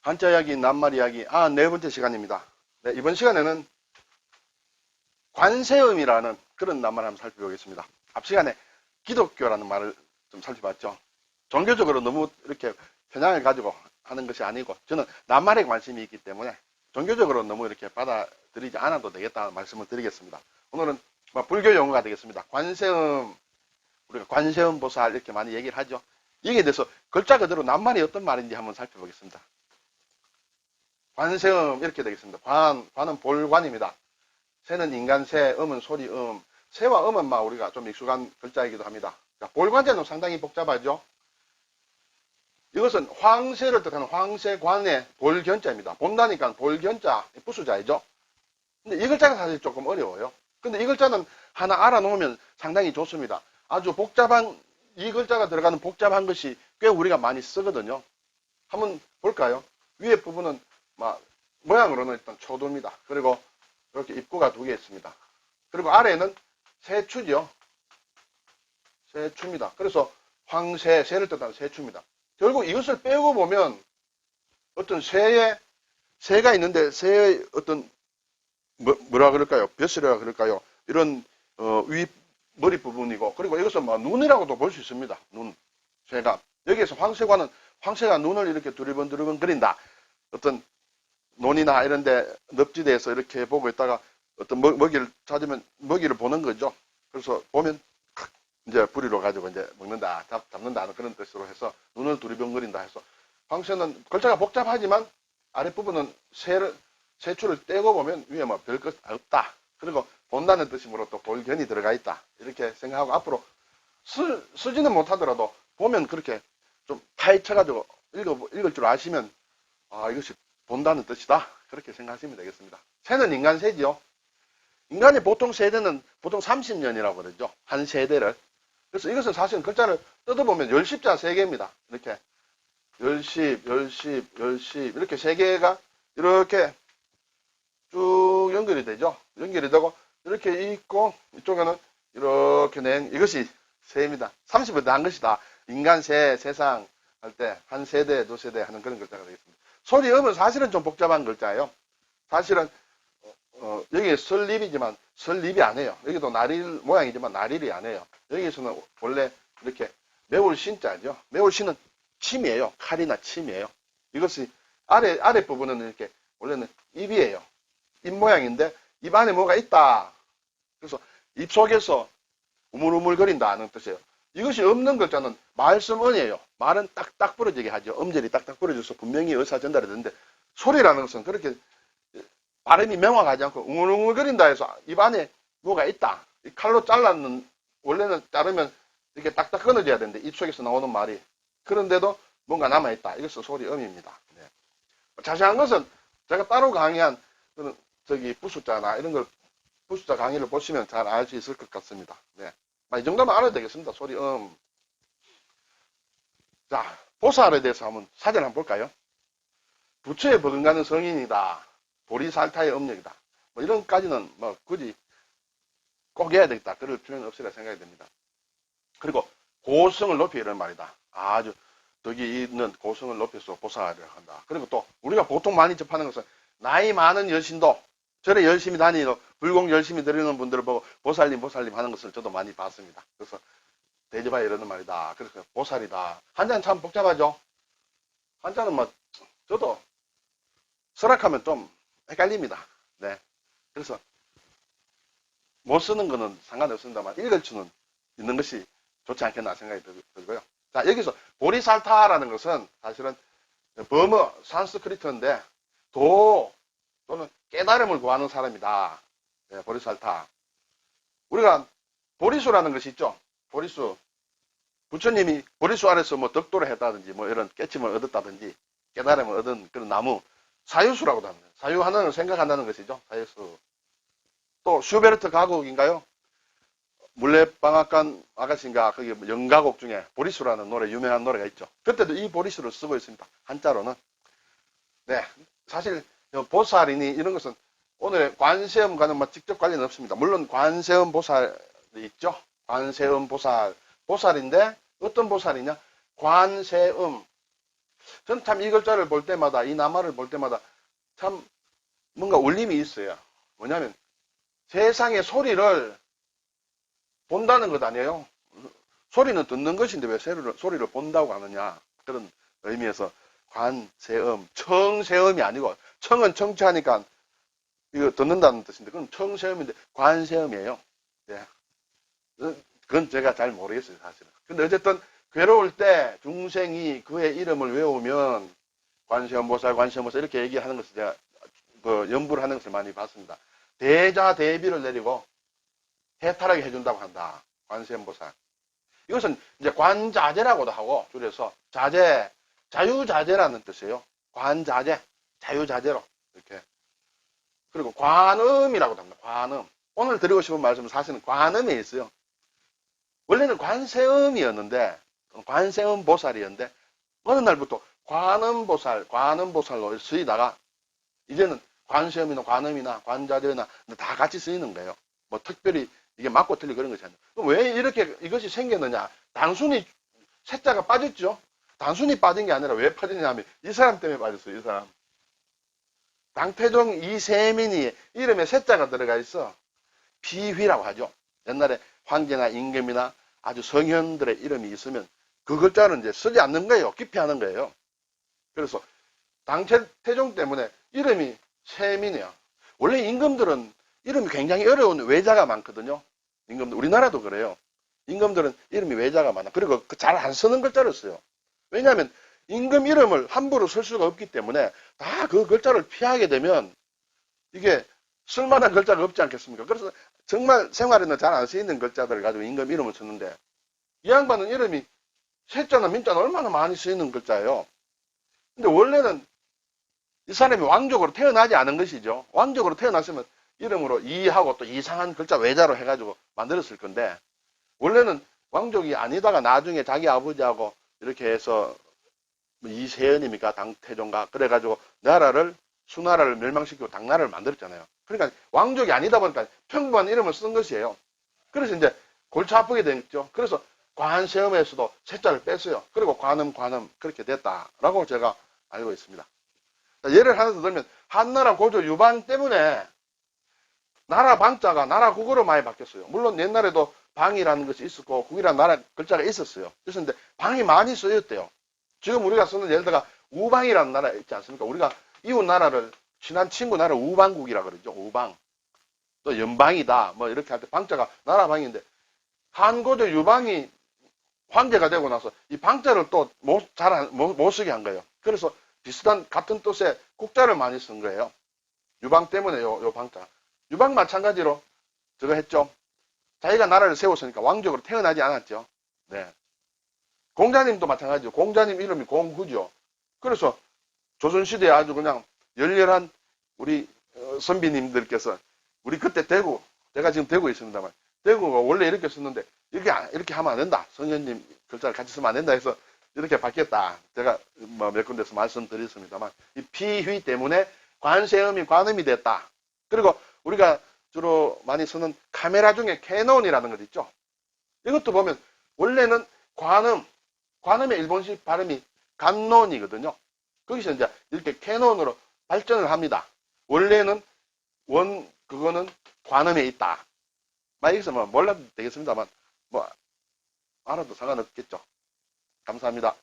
한자 이야기, 낱말 이야기, 네 번째 시간입니다. 네, 이번 시간에는 관세음이라는 그런 낱말을 한번 살펴보겠습니다. 앞 시간에 기독교라는 말을 좀 살펴봤죠. 종교적으로 너무 이렇게 편향을 가지고 하는 것이 아니고, 저는 낱말에 관심이 있기 때문에 종교적으로 너무 이렇게 받아들이지 않아도 되겠다는 말씀을 드리겠습니다. 오늘은 불교 용어가 되겠습니다. 관세음, 우리가 관세음 보살 이렇게 많이 얘기를 하죠. 여기에 대해서 글자 그대로 낱말이 어떤 말인지 한번 살펴보겠습니다. 관세음 이렇게 되겠습니다. 관은 볼관입니다. 새는 인간새, 음은 소리음. 새와 음은 우리가 좀 익숙한 글자이기도 합니다. 볼관자는 상당히 복잡하죠. 이것은 황새를 뜻하는 황새관의 볼견자입니다. 본다니까 볼견자, 부수자이죠. 근데 이 글자가 사실 조금 어려워요. 근데 이 글자는 하나 알아놓으면 상당히 좋습니다. 아주 복잡한, 이 글자가 들어가는 복잡한 것이 꽤 우리가 많이 쓰거든요. 한번 볼까요? 위에 부분은 모양으로는 일단 초도입니다. 그리고 이렇게 입구가 두 개 있습니다. 그리고 아래는 새추죠. 새추입니다. 그래서 황새, 새를 뜻하는 새추입니다. 결국 이것을 빼고 보면 어떤 새가 있는데 새의 어떤 뭐라 그럴까요? 벼슬이라 그럴까요? 이런 위 머리 부분이고, 그리고 이것은 눈이라고도 볼 수 있습니다. 눈, 새가. 여기에서 황새관은 황새가 눈을 이렇게 두리번 그린다. 어떤 논이나 이런 데 늪지대에서 이렇게 보고 있다가 어떤 먹이를 찾으면 먹이를 보는 거죠. 그래서 보면 이제 부리로 가지고 이제 먹는다, 잡는다 하는 그런 뜻으로 해서 눈을 두리번거린다 해서, 황새는 글자가 복잡하지만 아랫부분은 새추를 떼고 보면 위에 별것 없다. 그리고 본다는 뜻이므로 또 볼견이 들어가 있다. 이렇게 생각하고 앞으로 쓰지는 못하더라도 보면 그렇게 좀 파헤쳐가지고 읽을 줄 아시면 이것이 본다는 뜻이다. 그렇게 생각하시면 되겠습니다. 새는 인간새지요. 인간의 보통 세대는 보통 30년이라고 그러죠. 한 세대를. 그래서 이것은 사실은 글자를 뜯어보면 열십자 3개입니다. 이렇게 열십 이렇게 3개가 이렇게 쭉 연결이 되죠. 연결이 되고 이렇게 있고 이쪽에는 이렇게 이것이 새입니다. 30을 한 것이다. 인간새, 세상 할 때 한 세대, 두 세대 하는 그런 글자가 되겠습니다. 소리음은 사실은 좀 복잡한 글자예요. 사실은 여기 설립이지만 설립이 아니에요. 여기도 나릴 모양이지만 나릴이 아니에요. 여기서는 원래 이렇게 매울 신자죠. 매울 신은 침이에요. 칼이나 침이에요. 이것이 아래 부분은 이렇게 원래는 입이에요. 입 모양인데 입 안에 뭐가 있다. 그래서 입 속에서 우물우물거린다 하는 뜻이에요. 이것이 없는 글자는 말씀언이에요. 말은 딱딱 부러지게 하죠. 음절이 딱딱 부러져서 분명히 의사 전달이 되는데, 소리라는 것은 그렇게 발음이 명확하지 않고 웅얼웅얼거린다 해서 입 안에 뭐가 있다. 이 칼로 잘랐는, 원래는 자르면 이렇게 딱딱 끊어져야 되는데 입 속에서 나오는 말이, 그런데도 뭔가 남아있다. 이것은 소리음입니다. 네. 자세한 것은 제가 따로 강의한 부수자나 이런 걸, 부수자 강의를 보시면 잘 알 수 있을 것 같습니다. 네. 이 정도만 알아야 되겠습니다. 소리음. 자, 보살에 대해서 한번 사전 한번 볼까요? 부처에 버금가는 성인이다. 보리살타의 음력이다. 이런까지는 굳이 꼭 해야 되겠다. 그럴 필요는 없으리라 생각이 됩니다. 그리고 고성을 높여 이런 말이다. 아주 덕이 있는 고성을 높여서 보살이라고 한다. 그리고 또 우리가 보통 많이 접하는 것은 나이 많은 여신도 절에 열심히 다니고 불공 열심히 드리는 분들을 보고 보살님 하는 것을 저도 많이 봤습니다. 그래서 대접하여 이러는 말이다. 그래서 보살이다. 한자는 참 복잡하죠. 한자는 저도 설악하면 좀 헷갈립니다. 네. 그래서 못 쓰는 거는 상관없습니다만 읽을 수는 있는 것이 좋지 않겠나 생각이 들고요. 자, 여기서 보리살타라는 것은 사실은 버머 산스크리트인데 또는 깨달음을 구하는 사람이다. 네, 보리살타. 우리가 보리수라는 것이 있죠. 보리수. 부처님이 보리수 아래서 덕도를 했다든지 이런 깨침을 얻었다든지 깨달음을 얻은 그런 나무, 사유수라고도 합니다. 사유 하나를 생각한다는 것이죠. 사유수. 또 슈베르트 가곡인가요? 물레방앗간 아가씨인가 거기 영가곡 중에 보리수라는 노래, 유명한 노래가 있죠. 그때도 이 보리수를 쓰고 있습니다. 한자로는. 네, 사실 보살이니 이런 것은 오늘의 관세음과는 직접 관련은 없습니다. 물론 관세음 보살이 있죠. 관세음 보살. 보살인데 어떤 보살이냐? 관세음. 저는 참 이 글자를 볼 때마다, 이 낱말을 볼 때마다 참 뭔가 울림이 있어요. 뭐냐면 세상의 소리를 본다는 것 아니에요. 소리는 듣는 것인데 왜 소리를 본다고 하느냐. 그런 의미에서 관세음, 청세음이 아니고, 청은 청취하니까 이거 듣는다는 뜻인데, 그건 청세음인데 관세음이에요. 네. 그건 제가 잘 모르겠어요, 사실은. 근데 어쨌든 괴로울 때 중생이 그의 이름을 외우면 관세음보살, 관세음보살 이렇게 얘기하는 것을 제가 연부를 하는 것을 많이 봤습니다. 대자 대비를 내리고 해탈하게 해준다고 한다. 관세음보살. 이것은 이제 관자재라고도 하고 줄여서 자재, 자유자재라는 뜻이에요. 관자재, 자유자재로 이렇게. 그리고 관음이라고도 합니다. 관음. 오늘 드리고 싶은 말씀은 사실은 관음에 있어요. 원래는 관세음이었는데, 관세음 보살이었는데, 어느 날부터 관음보살, 관음보살로 쓰이다가, 이제는 관세음이나 관음이나 관자재나 다 같이 쓰이는 거예요. 뭐 특별히 이게 맞고 틀리고 그런 것이 아니에요. 그럼 왜 이렇게 이것이 생겼느냐? 단순히 세자가 빠졌죠? 단순히 빠진 게 아니라 왜 빠졌냐 하면 이 사람 때문에 빠졌어요, 이 사람. 당태종 이세민이 이름에 세자가 들어가 있어. 비휘라고 하죠. 옛날에 황제나 임금이나 아주 성현들의 이름이 있으면 그 글자는 이제 쓰지 않는 거예요. 기피하는 거예요. 그래서 당태종 때문에 이름이 세민이야. 원래 임금들은 이름이 굉장히 어려운 외자가 많거든요. 임금들, 우리나라도 그래요. 임금들은 이름이 외자가 많아. 그리고 잘 안 쓰는 글자를 써요. 왜냐하면 임금 이름을 함부로 쓸 수가 없기 때문에 다 그 글자를 피하게 되면 이게 쓸만한 글자가 없지 않겠습니까? 그래서 정말 생활에는 잘 안 쓰이는 글자들을 가지고 임금 이름을 쓰는데 이 양반은 이름이 세자나 민자나 얼마나 많이 쓰이는 글자예요. 근데 원래는 이 사람이 왕족으로 태어나지 않은 것이죠. 왕족으로 태어났으면 이름으로 이하고 또 이상한 글자 외자로 해가지고 만들었을 건데 원래는 왕족이 아니다가 나중에 자기 아버지하고 이렇게 해서 이세연입니까? 당태종가 그래가지고 나라를 수나라를 멸망시키고 당나라를 만들었잖아요. 그러니까 왕족이 아니다 보니까 평범한 이름을 쓴 것이에요. 그래서 이제 골치 아프게 됐죠. 그래서 관세음에서도 세자를 뺐어요. 그리고 관음 그렇게 됐다라고 제가 알고 있습니다. 예를 하나 더 들면 한나라 고조 유방 때문에 나라 방자가 나라 국어로 많이 바뀌었어요. 물론 옛날에도 방이라는 것이 있었고 국이라는 나라 글자가 있었어요. 그런데 방이 많이 쓰였대요. 지금 우리가 쓰는 예를 들어 우방이라는 나라 있지 않습니까? 우리가 이웃 나라를 친한 친구 나라 우방국이라 그러죠. 우방. 또 연방이다. 뭐 이렇게 할 때 방자가 나라 방인데 한고조 유방이 황제가 되고 나서 이 방자를 또 못 쓰게 한 거예요. 그래서 비슷한 같은 뜻의 국자를 많이 쓴 거예요. 유방 때문에 요 방자. 유방 마찬가지로 저거 했죠. 자기가 나라를 세웠으니까 왕족으로 태어나지 않았죠. 네. 공자님도 마찬가지죠. 공자님 이름이 공구죠. 그래서 조선시대에 아주 그냥 열렬한 우리 선비님들께서 우리 그때 대구, 제가 지금 대구에 있습니다만 대구가 원래 이렇게 썼는데 이렇게 하면 안 된다. 성현님 글자를 같이 쓰면 안 된다 해서 이렇게 바뀌었다. 제가 뭐 몇 군데서 말씀드렸습니다만 이 피휘 때문에 관세음이 관음이 됐다. 그리고 우리가 주로 많이 쓰는 카메라 중에 캐논이라는 것 있죠. 이것도 보면 원래는 관음의 일본식 발음이 간논이거든요. 거기서 이제 이렇게 캐논으로 발전을 합니다. 원래는 그거는 관음에 있다. 여기서 뭐 몰라도 되겠습니다만 뭐 알아도 상관없겠죠. 감사합니다.